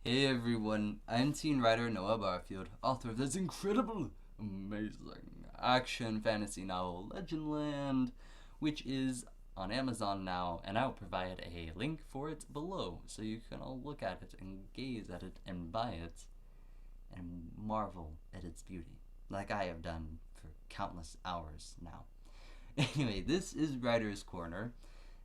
Hey everyone, I'm teen writer Noah Barfield, author of this incredible, amazing action fantasy novel Legendland, which is on Amazon now, and I'll provide a link for it below so you can all look at it and gaze at it and buy it and marvel at its beauty, like I have done for countless hours now. Anyway, this is Writer's Corner.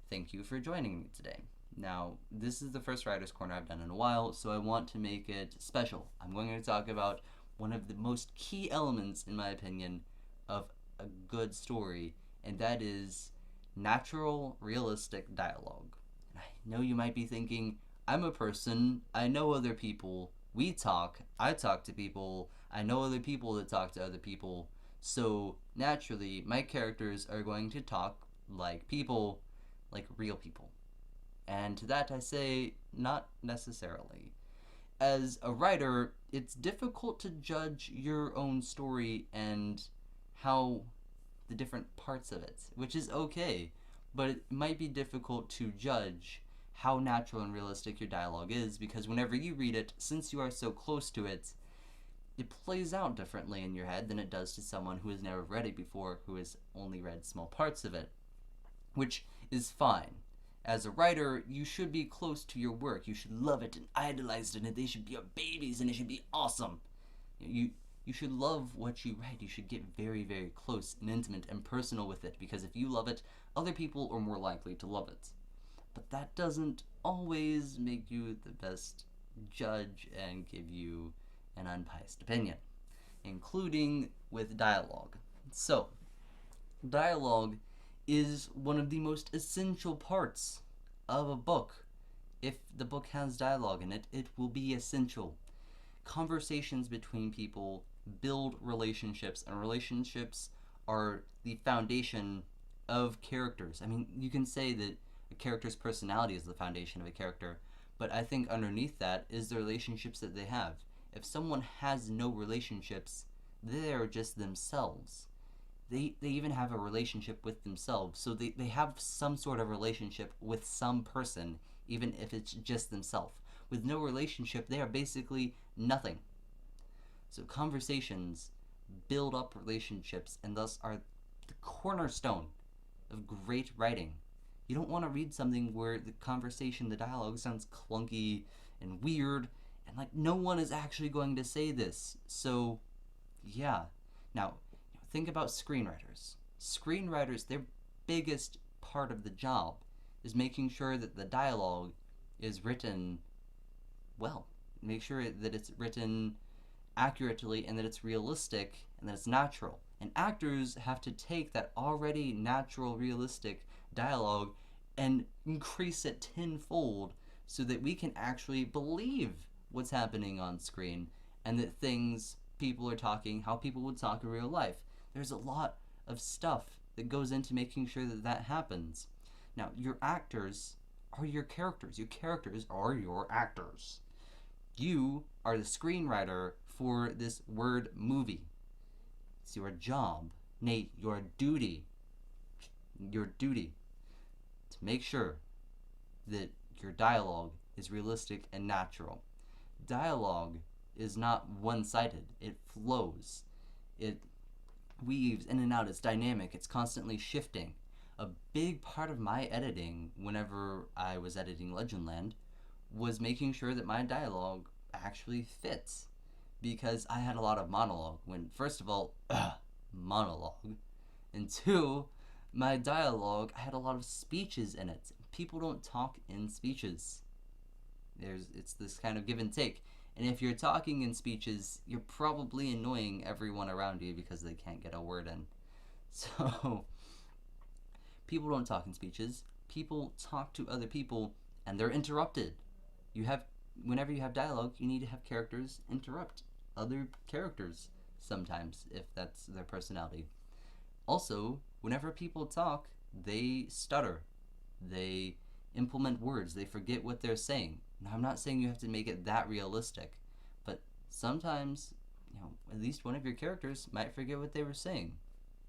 Thank you for joining me today. Now, this is the first Writer's Corner I've done in a while, so I want to make it special. I'm going to talk about one of the most key elements, in my opinion, of a good story, and that is natural, realistic dialogue. And I know you might be thinking, I'm a person, I know other people, we talk, I talk to people, I know other people that talk to other people, so naturally, my characters are going to talk like people, like real people. And to that I say, not necessarily. As a writer, it's difficult to judge your own story and how the different parts of it, which is okay, but it might be difficult to judge how natural and realistic your dialogue is because whenever you read it, since you are so close to it, it plays out differently in your head than it does to someone who has never read it before, who has only read small parts of it, which is fine. As a writer, you should be close to your work. You should love it and idolize it, and they should be your babies, and it should be awesome. You should love what you write. You should get very, very close and intimate and personal with it, because if you love it, other people are more likely to love it. But that doesn't always make you the best judge and give you an unbiased opinion, including with dialogue. So, dialogue is one of the most essential parts of a book. If the book has dialogue in it, it will be essential. Conversations between people build relationships, and relationships are the foundation of characters. I mean, you can say that a character's personality is the foundation of a character, but I think underneath that is the relationships that they have. If someone has no relationships, they're just themselves. They even have a relationship with themselves. So they have some sort of relationship with some person, even if it's just themselves. With no relationship, they are basically nothing. So conversations build up relationships and thus are the cornerstone of great writing. You don't want to read something where the conversation, the dialogue sounds clunky and weird, and like no one is actually going to say this. So, yeah. Now, think about screenwriters. Screenwriters, their biggest part of the job is making sure that the dialogue is written well. Make sure that it's written accurately and that it's realistic and that it's natural. And actors have to take that already natural, realistic dialogue and increase it tenfold so that we can actually believe what's happening on screen and that things people are talking how people would talk in real life. There's a lot of stuff that goes into making sure that that happens. Now, your actors are your characters. Your characters are your actors. You are the screenwriter for this word movie. It's your job, nay, your duty to make sure that your dialogue is realistic and natural. Dialogue is not one-sided. It flows. It weaves in and out. It's dynamic. It's constantly shifting. A big part of my editing, whenever I was editing Legendland, was making sure that my dialogue actually fits. Because I had a lot of monologue. When, first of all, monologue. And two, my dialogue, I had a lot of speeches in it. People don't talk in speeches. It's this kind of give and take. And if you're talking in speeches, you're probably annoying everyone around you because they can't get a word in. So, people don't talk in speeches. People talk to other people and they're interrupted. Whenever you have dialogue, you need to have characters interrupt other characters sometimes, if that's their personality. Also, whenever people talk, they stutter. They implement words. They forget what they're saying. Now, I'm not saying you have to make it that realistic, but sometimes, at least one of your characters might forget what they were saying,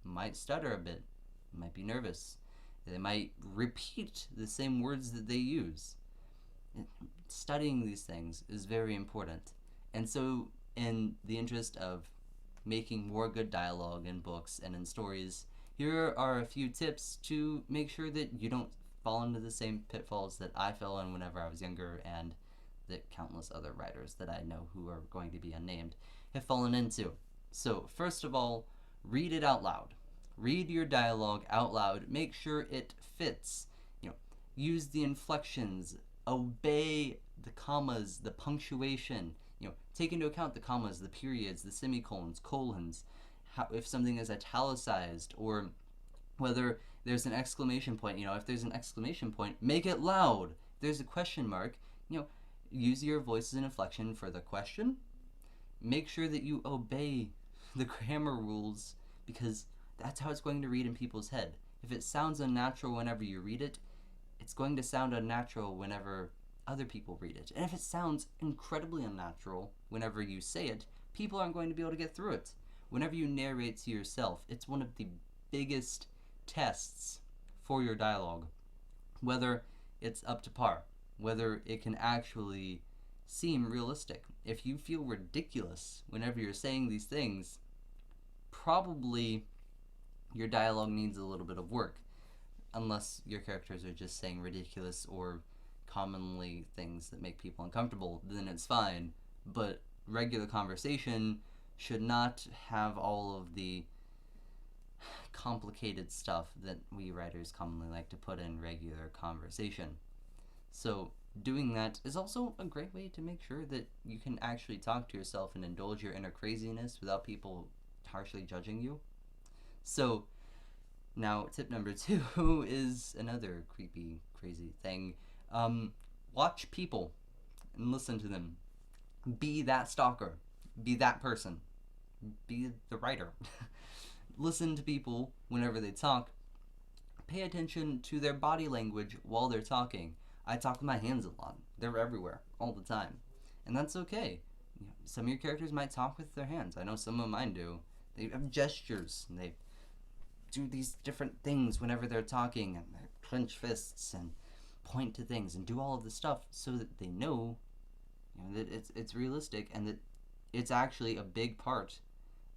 might stutter a bit, might be nervous. They might repeat the same words that they use. studying these things is very important. And so, in the interest of making more good dialogue in books and in stories, here are a few tips to make sure that you don't fall into the same pitfalls that I fell in whenever I was younger, and that countless other writers that I know who are going to be unnamed have fallen into. So, first of all, read it out loud. Read your dialogue out loud. Make sure it fits. Use the inflections. Obey the commas, the punctuation. Take into account the commas, the periods, the semicolons, colons. If something is italicized, or whether there's an exclamation point. If there's an exclamation point, make it loud. If there's a question mark, use your voice as an inflection for the question. Make sure that you obey the grammar rules, because that's how it's going to read in people's head. If it sounds unnatural whenever you read it, it's going to sound unnatural whenever other people read it. And if it sounds incredibly unnatural whenever you say it, people aren't going to be able to get through it. Whenever you narrate to yourself, it's one of the biggest tests for your dialogue. Whether it's up to par, whether it can actually seem realistic. If you feel ridiculous whenever you're saying these things, probably your dialogue needs a little bit of work, unless your characters are just saying ridiculous or commonly things that make people uncomfortable, then it's fine. But regular conversation should not have all of the complicated stuff that we writers commonly like to put in regular conversation. So doing that is also a great way to make sure that you can actually talk to yourself and indulge your inner craziness without people harshly judging you. So now tip number 2 is another creepy, crazy thing. Watch people and listen to them. Be that stalker. Be that person. Be the writer. Listen to people whenever they talk. Pay attention to their body language while they're talking. I talk with my hands a lot. They're everywhere, all the time. And that's okay. Some of your characters might talk with their hands. I know some of mine do. They have gestures, and they do these different things whenever they're talking, and they clench fists and point to things and do all of this stuff so that they know, that it's realistic and that it's actually a big part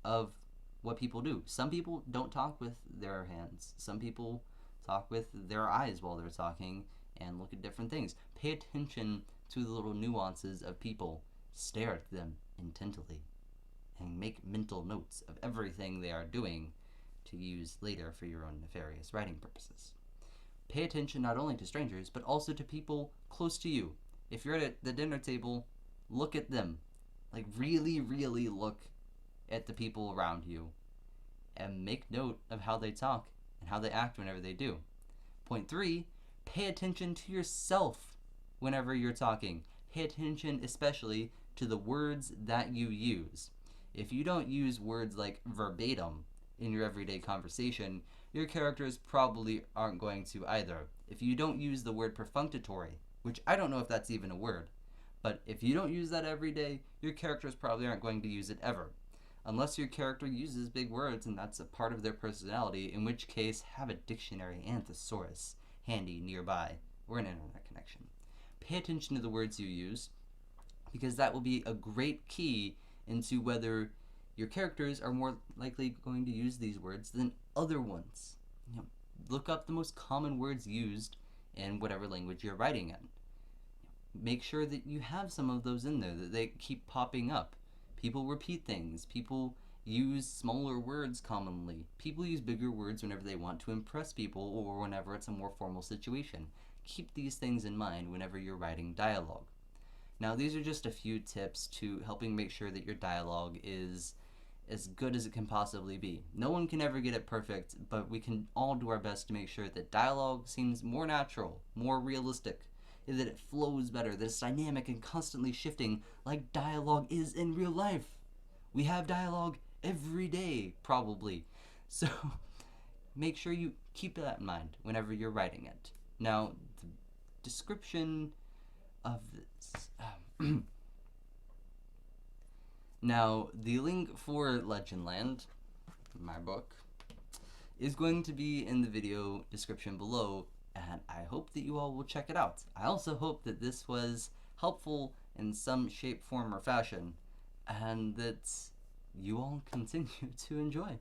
of what people do. Some people don't talk with their hands. Some people talk with their eyes while they're talking and look at different things. Pay attention to the little nuances of people. Stare at them intently and make mental notes of everything they are doing to use later for your own nefarious writing purposes. Pay attention not only to strangers, but also to people close to you. If you're at the dinner table, look at them. Like, really, really look at the people around you and make note of how they talk and how they act whenever they do. Point 3, pay attention to yourself whenever you're talking. Pay attention especially to the words that you use. If you don't use words like verbatim in your everyday conversation, your characters probably aren't going to either. If you don't use the word perfunctory, which I don't know if that's even a word, but if you don't use that every day, your characters probably aren't going to use it ever. Unless your character uses big words and that's a part of their personality, in which case have a dictionary and thesaurus handy nearby, or an internet connection. Pay attention to the words you use, because that will be a great key into whether your characters are more likely going to use these words than other ones. Look up the most common words used in whatever language you're writing in. Make sure that you have some of those in there, that they keep popping up. People repeat things. People use smaller words commonly. People use bigger words whenever they want to impress people or whenever it's a more formal situation. Keep these things in mind whenever you're writing dialogue. Now, these are just a few tips to helping make sure that your dialogue is as good as it can possibly be. No one can ever get it perfect, but we can all do our best to make sure that dialogue seems more natural, more realistic, that it flows better, that it's dynamic and constantly shifting like dialogue is in real life. We have dialogue every day, probably. So make sure you keep that in mind whenever you're writing it. Now, the description of this... Now, the link for Legendland, my book, is going to be in the video description below, and I hope that you all will check it out. I also hope that this was helpful in some shape, form, or fashion, and that you all continue to enjoy.